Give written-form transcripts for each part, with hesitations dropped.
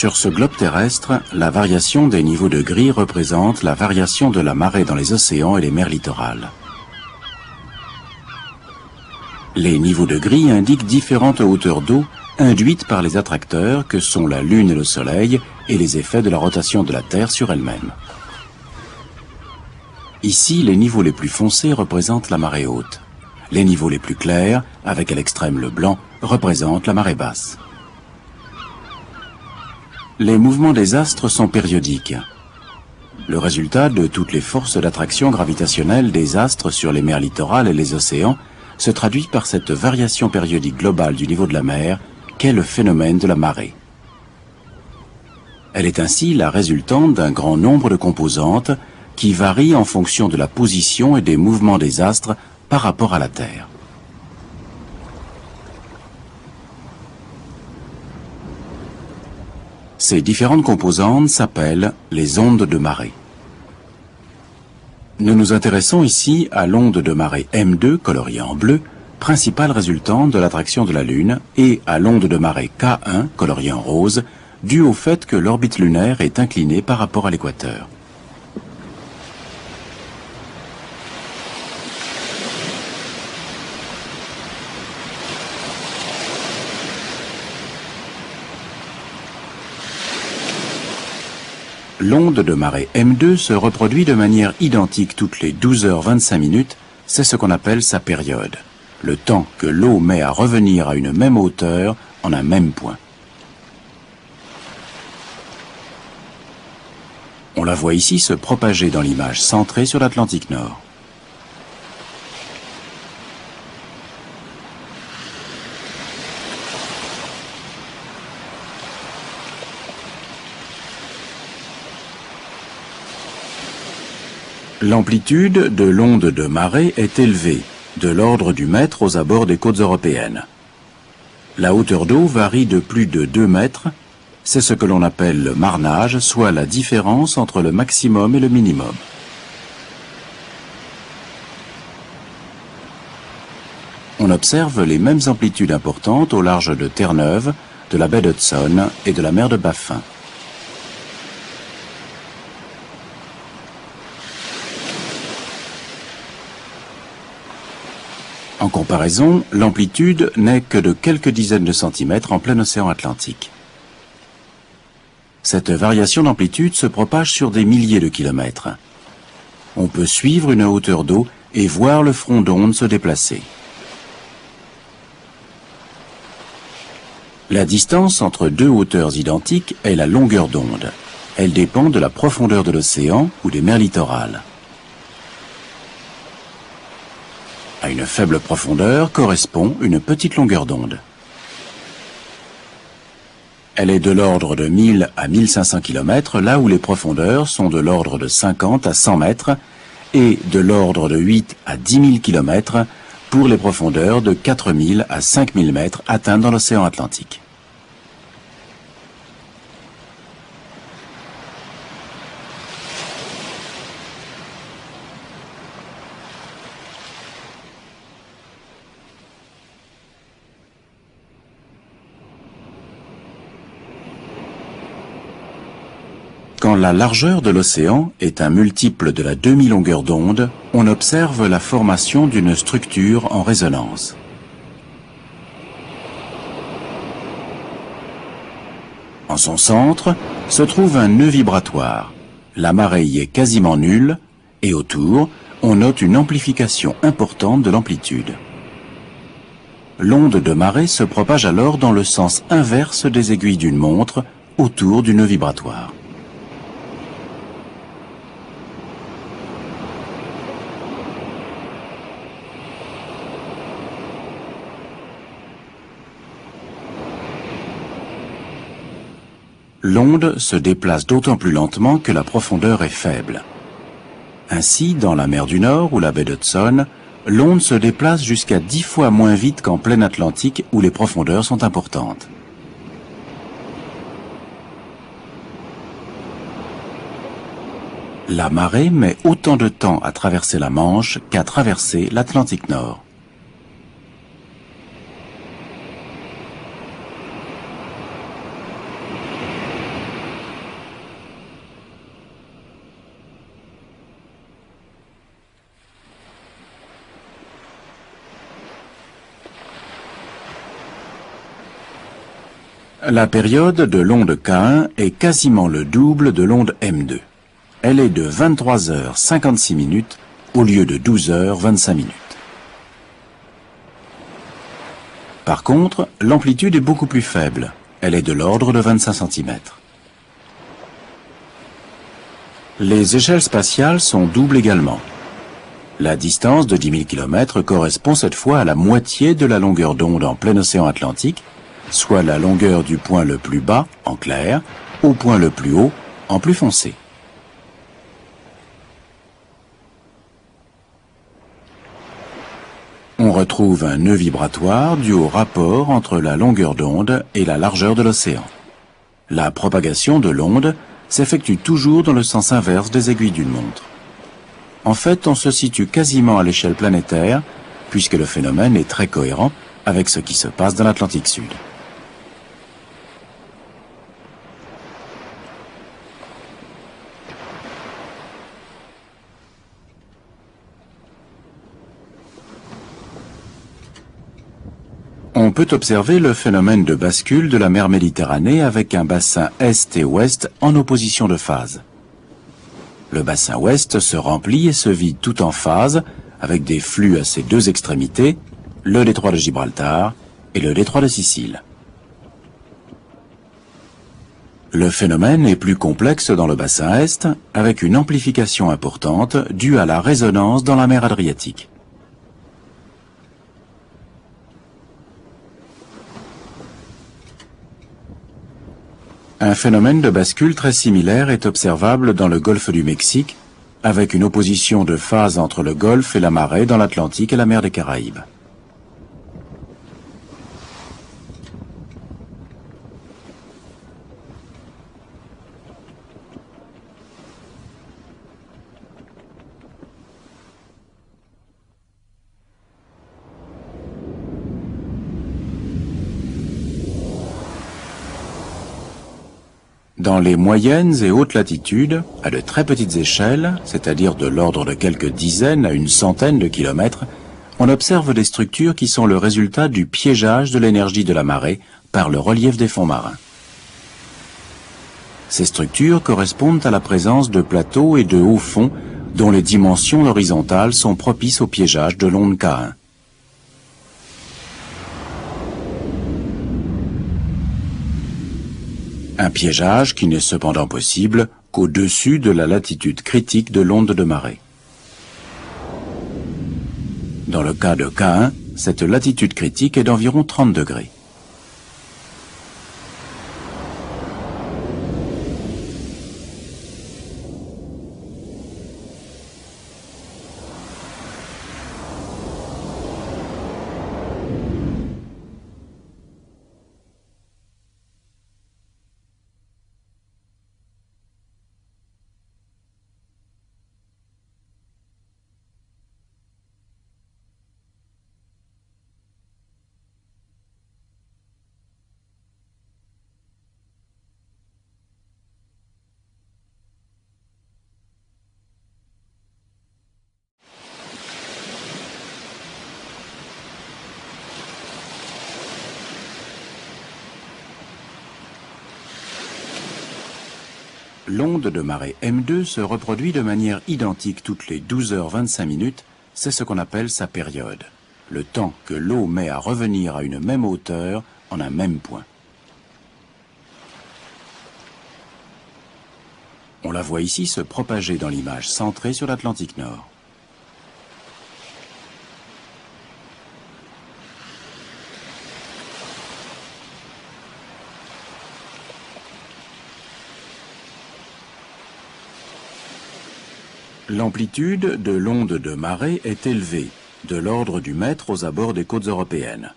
Sur ce globe terrestre, la variation des niveaux de gris représente la variation de la marée dans les océans et les mers littorales. Les niveaux de gris indiquent différentes hauteurs d'eau induites par les attracteurs que sont la Lune et le Soleil et les effets de la rotation de la Terre sur elle-même. Ici, les niveaux les plus foncés représentent la marée haute. Les niveaux les plus clairs, avec à l'extrême le blanc, représentent la marée basse. Les mouvements des astres sont périodiques. Le résultat de toutes les forces d'attraction gravitationnelle des astres sur les mers littorales et les océans se traduit par cette variation périodique globale du niveau de la mer qu'est le phénomène de la marée. Elle est ainsi la résultante d'un grand nombre de composantes qui varient en fonction de la position et des mouvements des astres par rapport à la Terre. Ces différentes composantes s'appellent les ondes de marée. Nous nous intéressons ici à l'onde de marée M2 coloriée en bleu, principale résultante de l'attraction de la Lune, et à l'onde de marée K1 coloriée en rose, due au fait que l'orbite lunaire est inclinée par rapport à l'équateur. L'onde de marée M2 se reproduit de manière identique toutes les 12h25, c'est ce qu'on appelle sa période, le temps que l'eau met à revenir à une même hauteur en un même point. On la voit ici se propager dans l'image centrée sur l'Atlantique Nord. L'amplitude de l'onde de marée est élevée, de l'ordre du mètre aux abords des côtes européennes. La hauteur d'eau varie de plus de 2 mètres, c'est ce que l'on appelle le marnage, soit la différence entre le maximum et le minimum. On observe les mêmes amplitudes importantes au large de Terre-Neuve, de la baie d'Hudson et de la mer de Baffin. En comparaison, l'amplitude n'est que de quelques dizaines de centimètres en plein océan Atlantique. Cette variation d'amplitude se propage sur des milliers de kilomètres. On peut suivre une hauteur d'eau et voir le front d'onde se déplacer. La distance entre deux hauteurs identiques est la longueur d'onde. Elle dépend de la profondeur de l'océan ou des mers littorales. À une faible profondeur correspond une petite longueur d'onde. Elle est de l'ordre de 1000 à 1500 km, là où les profondeurs sont de l'ordre de 50 à 100 mètres et de l'ordre de 8 à 10 000 km pour les profondeurs de 4000 à 5000 mètres atteintes dans l'océan Atlantique. Quand la largeur de l'océan est un multiple de la demi-longueur d'onde, on observe la formation d'une structure en résonance. En son centre se trouve un nœud vibratoire. La marée y est quasiment nulle et autour, on note une amplification importante de l'amplitude. L'onde de marée se propage alors dans le sens inverse des aiguilles d'une montre autour du nœud vibratoire. L'onde se déplace d'autant plus lentement que la profondeur est faible. Ainsi, dans la mer du Nord ou la baie d'Hudson, l'onde se déplace jusqu'à 10 fois moins vite qu'en plein Atlantique où les profondeurs sont importantes. La marée met autant de temps à traverser la Manche qu'à traverser l'Atlantique Nord. La période de l'onde K1 est quasiment le double de l'onde M2. Elle est de 23h56 au lieu de 12h25. Par contre, l'amplitude est beaucoup plus faible. Elle est de l'ordre de 25 cm. Les échelles spatiales sont doubles également. La distance de 10 000 km correspond cette fois à la moitié de la longueur d'onde en plein océan Atlantique, soit la longueur du point le plus bas, en clair, au point le plus haut, en plus foncé. On retrouve un nœud vibratoire dû au rapport entre la longueur d'onde et la largeur de l'océan. La propagation de l'onde s'effectue toujours dans le sens inverse des aiguilles d'une montre. En fait, on se situe quasiment à l'échelle planétaire, puisque le phénomène est très cohérent avec ce qui se passe dans l'Atlantique Sud. On peut observer le phénomène de bascule de la mer Méditerranée avec un bassin est et ouest en opposition de phase. Le bassin ouest se remplit et se vide tout en phase avec des flux à ses deux extrémités, le détroit de Gibraltar et le détroit de Sicile. Le phénomène est plus complexe dans le bassin est avec une amplification importante due à la résonance dans la mer Adriatique. Un phénomène de bascule très similaire est observable dans le golfe du Mexique, avec une opposition de phase entre le golfe et la marée dans l'Atlantique et la mer des Caraïbes. Dans les moyennes et hautes latitudes, à de très petites échelles, c'est-à-dire de l'ordre de quelques dizaines à une centaine de kilomètres, on observe des structures qui sont le résultat du piégeage de l'énergie de la marée par le relief des fonds marins. Ces structures correspondent à la présence de plateaux et de hauts fonds dont les dimensions horizontales sont propices au piégeage de l'onde K1. Un piégeage qui n'est cependant possible qu'au-dessus de la latitude critique de l'onde de marée. Dans le cas de K1, cette latitude critique est d'environ 30 degrés. L'onde de marée M2 se reproduit de manière identique toutes les 12h25, c'est ce qu'on appelle sa période, le temps que l'eau met à revenir à une même hauteur en un même point. On la voit ici se propager dans l'image centrée sur l'Atlantique Nord. L'amplitude de l'onde de marée est élevée, de l'ordre du mètre aux abords des côtes européennes.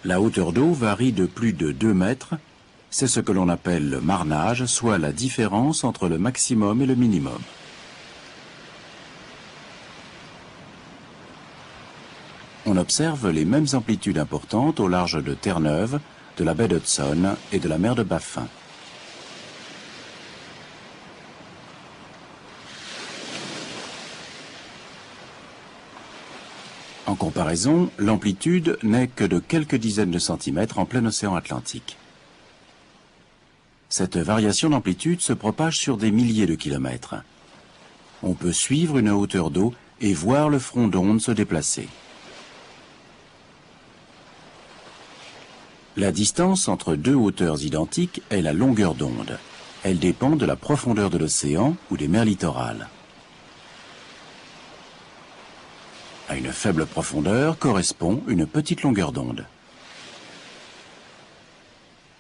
La hauteur d'eau varie de plus de 2 mètres, c'est ce que l'on appelle le marnage, soit la différence entre le maximum et le minimum. On observe les mêmes amplitudes importantes au large de Terre-Neuve, de la baie d'Hudson et de la mer de Baffin. En comparaison, l'amplitude n'est que de quelques dizaines de centimètres en plein océan Atlantique. Cette variation d'amplitude se propage sur des milliers de kilomètres. On peut suivre une hauteur d'eau et voir le front d'onde se déplacer. La distance entre deux hauteurs identiques est la longueur d'onde. Elle dépend de la profondeur de l'océan ou des mers littorales. À une faible profondeur correspond une petite longueur d'onde.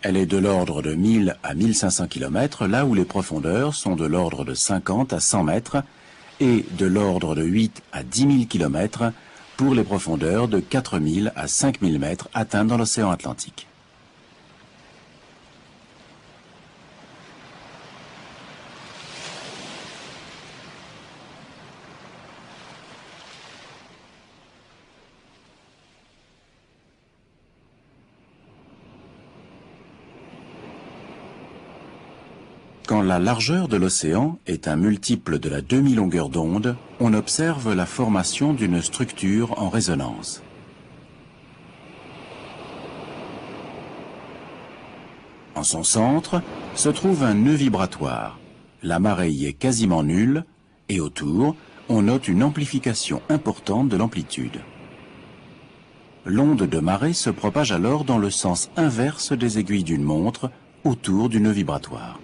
Elle est de l'ordre de 1000 à 1500 km, là où les profondeurs sont de l'ordre de 50 à 100 mètres et de l'ordre de 8 à 10 000 km pour les profondeurs de 4000 à 5000 mètres atteintes dans l'océan Atlantique. Quand la largeur de l'océan est un multiple de la demi-longueur d'onde, on observe la formation d'une structure en résonance. En son centre se trouve un nœud vibratoire. La marée y est quasiment nulle et autour, on note une amplification importante de l'amplitude. L'onde de marée se propage alors dans le sens inverse des aiguilles d'une montre autour du nœud vibratoire.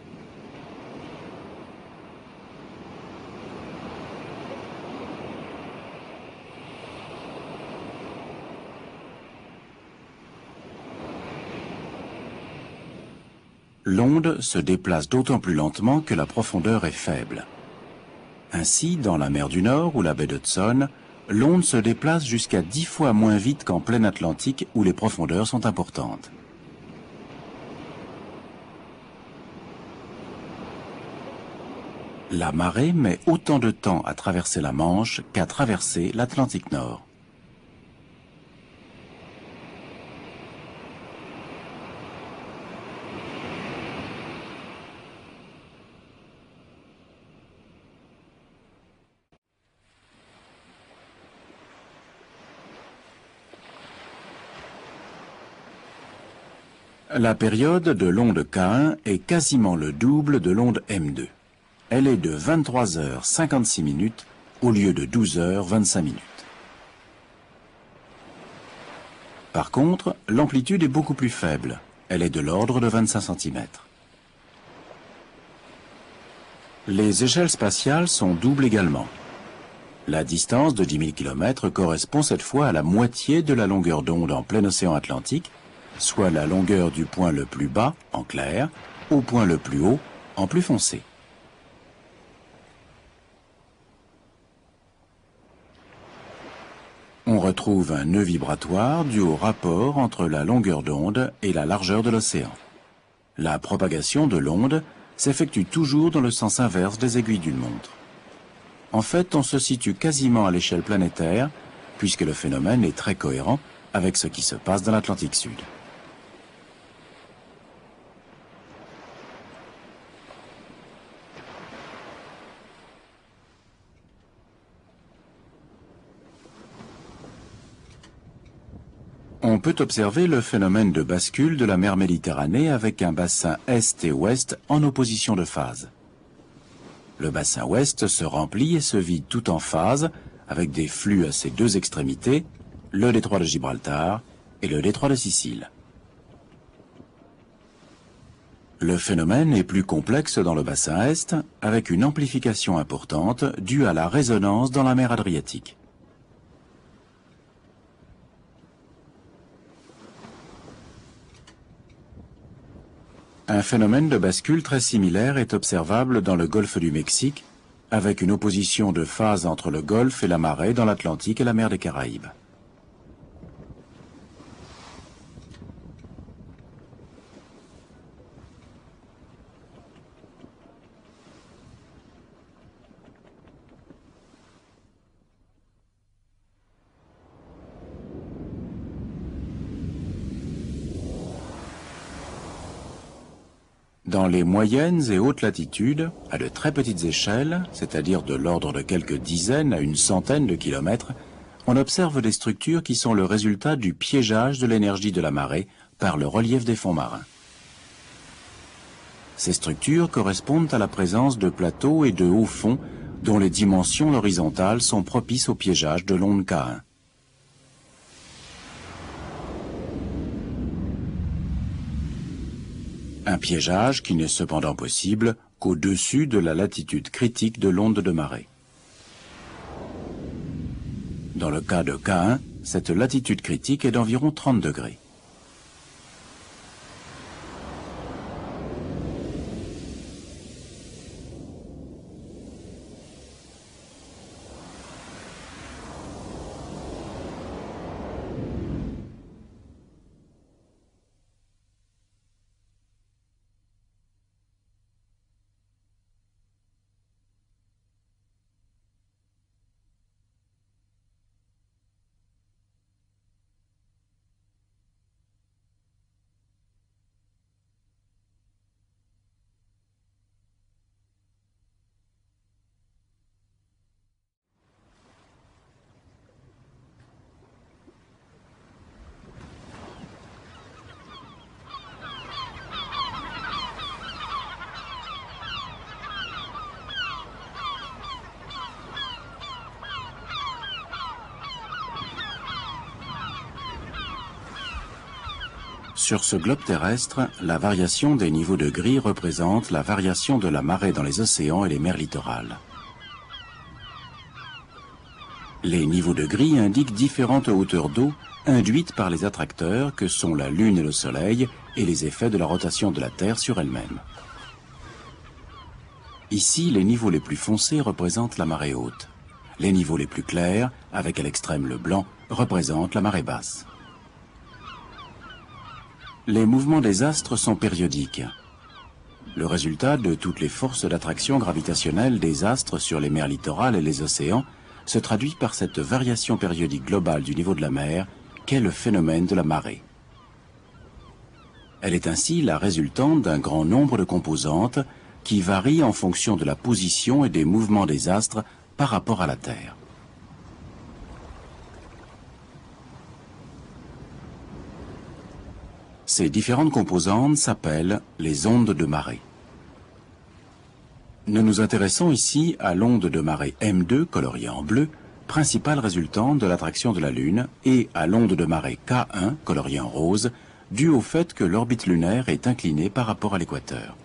L'onde se déplace d'autant plus lentement que la profondeur est faible. Ainsi, dans la mer du Nord ou la baie d'Hudson, l'onde se déplace jusqu'à 10 fois moins vite qu'en plein Atlantique où les profondeurs sont importantes. La marée met autant de temps à traverser la Manche qu'à traverser l'Atlantique Nord. La période de l'onde K1 est quasiment le double de l'onde M2. Elle est de 23h56 au lieu de 12h25. Par contre, l'amplitude est beaucoup plus faible. Elle est de l'ordre de 25 cm. Les échelles spatiales sont doubles également. La distance de 10 000 km correspond cette fois à la moitié de la longueur d'onde en plein océan Atlantique, soit la longueur du point le plus bas, en clair, au point le plus haut, en plus foncé. On retrouve un nœud vibratoire dû au rapport entre la longueur d'onde et la largeur de l'océan. La propagation de l'onde s'effectue toujours dans le sens inverse des aiguilles d'une montre. En fait, on se situe quasiment à l'échelle planétaire, puisque le phénomène est très cohérent avec ce qui se passe dans l'Atlantique Sud. On peut observer le phénomène de bascule de la mer Méditerranée avec un bassin est et ouest en opposition de phase. Le bassin ouest se remplit et se vide tout en phase avec des flux à ses deux extrémités, le détroit de Gibraltar et le détroit de Sicile. Le phénomène est plus complexe dans le bassin est avec une amplification importante due à la résonance dans la mer Adriatique. Un phénomène de bascule très similaire est observable dans le golfe du Mexique, avec une opposition de phase entre le golfe et la marée dans l'Atlantique et la mer des Caraïbes. Dans les moyennes et hautes latitudes, à de très petites échelles, c'est-à-dire de l'ordre de quelques dizaines à une centaine de kilomètres, on observe des structures qui sont le résultat du piégeage de l'énergie de la marée par le relief des fonds marins. Ces structures correspondent à la présence de plateaux et de hauts fonds dont les dimensions horizontales sont propices au piégeage de l'onde K1. Un piégeage qui n'est cependant possible qu'au-dessus de la latitude critique de l'onde de marée. Dans le cas de K1, cette latitude critique est d'environ 30 degrés. Sur ce globe terrestre, la variation des niveaux de gris représente la variation de la marée dans les océans et les mers littorales. Les niveaux de gris indiquent différentes hauteurs d'eau induites par les attracteurs que sont la Lune et le Soleil et les effets de la rotation de la Terre sur elle-même. Ici, les niveaux les plus foncés représentent la marée haute. Les niveaux les plus clairs, avec à l'extrême le blanc, représentent la marée basse. Les mouvements des astres sont périodiques. Le résultat de toutes les forces d'attraction gravitationnelle des astres sur les mers littorales et les océans se traduit par cette variation périodique globale du niveau de la mer qu'est le phénomène de la marée. Elle est ainsi la résultante d'un grand nombre de composantes qui varient en fonction de la position et des mouvements des astres par rapport à la Terre. Ces différentes composantes s'appellent les ondes de marée. Nous nous intéressons ici à l'onde de marée M2 coloriée en bleu, principale résultante de l'attraction de la Lune, et à l'onde de marée K1 coloriée en rose, due au fait que l'orbite lunaire est inclinée par rapport à l'équateur.